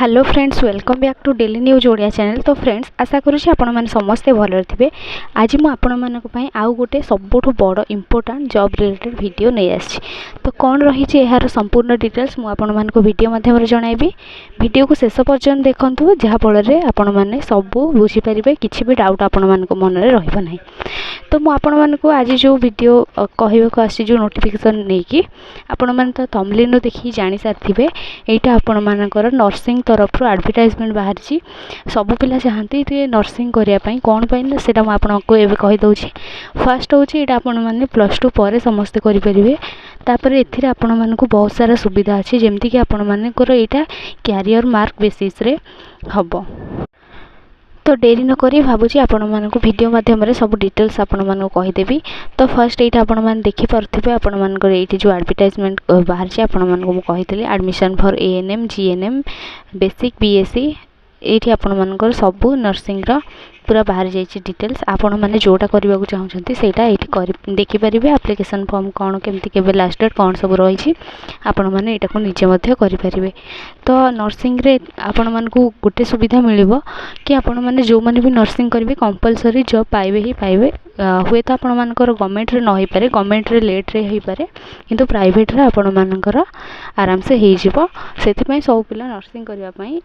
Hello friends, welcome back to daily news Odia channel. तो friends, आशा करुँच आपण मैंने समस्ते भल थे। आज मुझे आपण मानी आउ गोटे सबुठ बड़ इंपोर्टाट जॉब रिलेटेड वीडियो नहीं आसी। तो कौन रही यार संपूर्ण डिटेल्स मुझे वीडियो माध्यम जनइबी। वीडियो को शेष पर्यंत देखूँ, जहाँफल आपण मैंने सब बुझीपारे, किसी भी डाउट आपण मान मन में रही। तो मुझे आज जो वीडियो कहवाक आसी, जो नोटिफिकेशन नहीं कि आपण मैंने तो थंबनेल देखिए जानी सारी, यहाँ आपण मानकर नर्सिंग तरफ एडवर्टाइजमेंट बाहरी। सब पिला चाहती नर्सिंग करने कौन पाई से आपको एवं कहीदे। फास्ट हूँ यहाँ आपण मैंने +2 पर समस्ते करेंगे। तापर एथिरे आपण मानक बहुत सारा सुविधा अच्छी, जमती कि आपण मानकर यहाँ कैरियर मार्क बेसिस रे हब। तो डेरी नक भावुँ आपण मानक वीडियो माध्यम सब डिटेल्स आपण मानक कहीदेवी। तो फर्स्ट यहाँ आपण मैंने देखिपे आपण मानकर ये जो एडवर्टाइजमेंट बाहर आपण मानक कही admission for ANM GNM basic BSc ये आपण मानकर सब नर्सिंग पूरा बाहर जाइए डिटेल्स। आपण मैंने जोटा करने को चाहते ये देखिपारे। एप्लिकेशन फॉर्म कौन केमती के लास्ट डेट कौन सब रही आपण मैंने यहाँ निजे करें। तो नर्सिंग रे आपण मानक गोटे सुविधा मिल कि आपण मैंने जो मैंने भी नर्सिंग करेंगे कंपलसरी जॉब पाइबे ही पाइबे। हुए तो आपण मानकर गवर्नमेंट रे न हो पारे, गवर्नमेंट रे लेट रे हो पारे, किंतु प्राइवेट रे आपण मानकर आराम से हो जिवो। सेति सब पिला नर्सिंग करने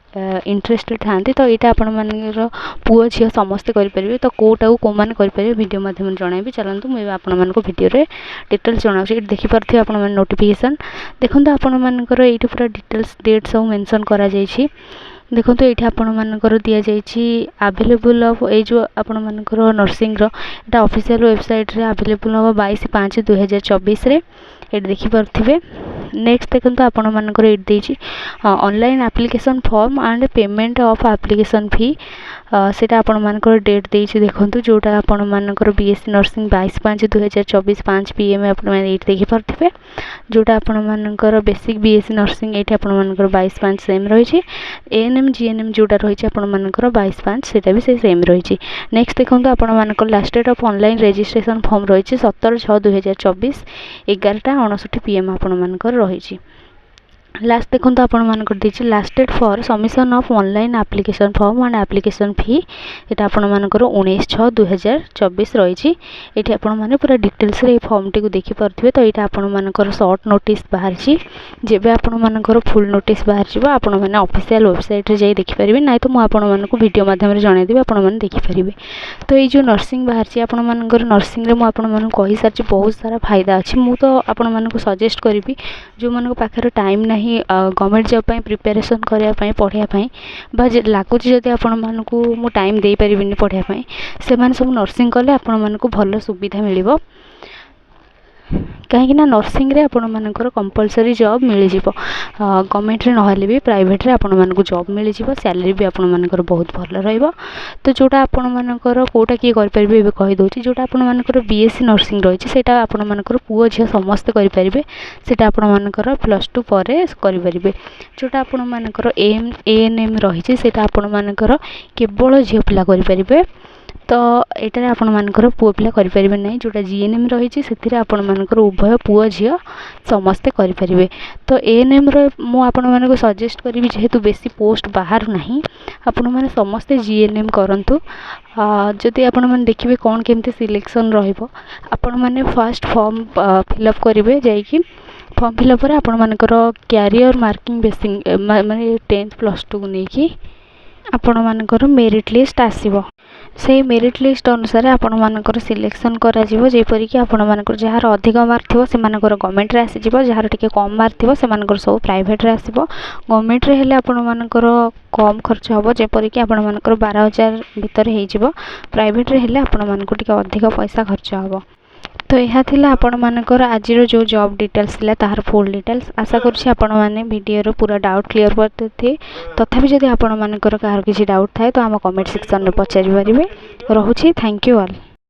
इंटरेस्टेड थांती। तो यहाँ आपण मानकर पुओ झियो समस्ते करेंगे। तो कौटा को मैंने करेंगे वीडियो माध्यम जनइबी। चलतु मुझे आपण मानक वीडियो रे डिटेल्स जनाऊँ। ये देखिपे आपण मैंने नोटिफिकेशन देखो। आपण मानकर ये पूरा डिटेल्स डेट सब मेंशन करा जायछि। देखो तो ये आपण मानकर दि जाइए आवेलेबल ऑफ ये जो आपण मानकर नर्सिंग रो ऑफिशियल वेबसाइट रे आवेलेबल हम 22/5/2024 रे ये देखिपे। नेक्स्ट देखो तो आपण मानकर ये देछि online application form and payment of application fee. सेटा आपण मानकर डेट देछि देखो। जोटा आपण मानकर BSc नर्सिंग 22/5/2024 5 PM आपण ये देखिपे। जोटा आपण मानकर बेसिक BSc नर्सिंग ये आपण मानकर 22/5 सेम रही। ANM GNM जोटा रही आपण मानकर 22/5 सेटा भी सेम रही। नेक्स्ट देखो आपण मानकर last date of online registration form रही 17/6/2024 11:59 PM आपण मानकर रही। लास्ट देखो तो आपण मानकर देछि last date for submission of online application form and application fee ये आपण मानकर 19/6/2024 रही। ये आपण माने पूरा डिटेल्स रे फॉर्म टी को देखि परथिबे। तो यहाँ आपण मानकर शॉर्ट नोटिस बाहर जेबे आपण मानकर फुल नोटिस बाहर जीवो आपण माने ऑफिशियल वेबसाइट रे जाई देखि परिबे, नाइ तो मु आपण मानक वीडियो माध्यम रे जणाइ देबे, आपण माने देखि परिबे। तो ये जो नर्सिंग बाहर आपण मानकर नर्सिंग रे मु आपण मानक कहि सारछि बहुत सारा फायदा अछि। मु तो आपण मानक सजेस्ट करिबी जो मानक पाखरे टाइम नाही गवर्नमेंट जॉब प्रिपरेशन करने पढ़ाई लगुच जदि आपण मानक मु टाइम दे पारिबिनी पढ़ाई से माने सब नर्सिंग कले आपण मानक भल सुविधा मिलिबो। कहीं नर्सिंग रे आपण मानकर कंपलसरी जॉब मिल जिवो। गवर्नमेंट रे नहले भी प्राइवेट रे आपण मानक जॉब मिल जिवो। सैलरी भी आपण मानकर बहुत भल रहइबो। तो जोटा आपण मानकर कोटा की कर परिबे एबे कहि दोछि। जोटा आपण मानकर BSc नर्सिंग रही सेटा आपण मानकर पुओ झियो समस्त करि परिबे। सेटा आपण मानकर +2 पर करि परिबे। जोटा आपण मानकर ANM रही सेटा आपण मानकर केवल झियो पिला करि परिबे। तो यहाँ आपण मानकर पुओ पिला करि परिबे नै। जोटा GNM रही से आपण मानकर उभय पुओ झियो समस्ते करि परिबे। तो ANM रो मु आपण मानको सजेस्ट करी जेहेतु बेसी पोस्ट बाहर नाही आपण माने समस्ते GNM करंतु। जदि आपण माने देखिबे कोन केमती सिलेक्शन रहइबो आपण माने फर्स्ट फॉर्म फिलअप करिवे। जाइकि फॉर्म फिलअप पर आपण मानकर कैरियर मार्किंग बेसिंग माने 10th +2 को नेकी आपण मानकर मेरिट लिस्ट आसीबो। से मेरिट लिस्ट अनुसार आपण मानकर सिलेक्शन करा जिवो। जेपरि कि आपण मानकर जहार अधिक मार्क थिबो से मानकर गवर्नमेंट रे आसी जिवो, जहार टिके कम मार्क थिबो से मानकर सब प्राइवेट रे आसीबो। गवर्नमेंट रे हेले आपण मानकर कम खर्च हबो, जेपरि कि आपण मानकर 12,000 भीतर हे जिवो। प्राइवेट रे हेले आपण मानकर टिके अधिक पैसा खर्च हबो। तो यह थिला आपण मानकर आज जो जॉब डिटेल्स थिला तार फुल डिटेल्स। आशा करूछि आपण माने वीडियो रो पूरा डाउट क्लियर करते। तथापि जदि आपण मानकर काहर किछि डाउट थाए तो हम कमेंट सेक्शन में पचारि परिबे। रहुछि। Thank you all.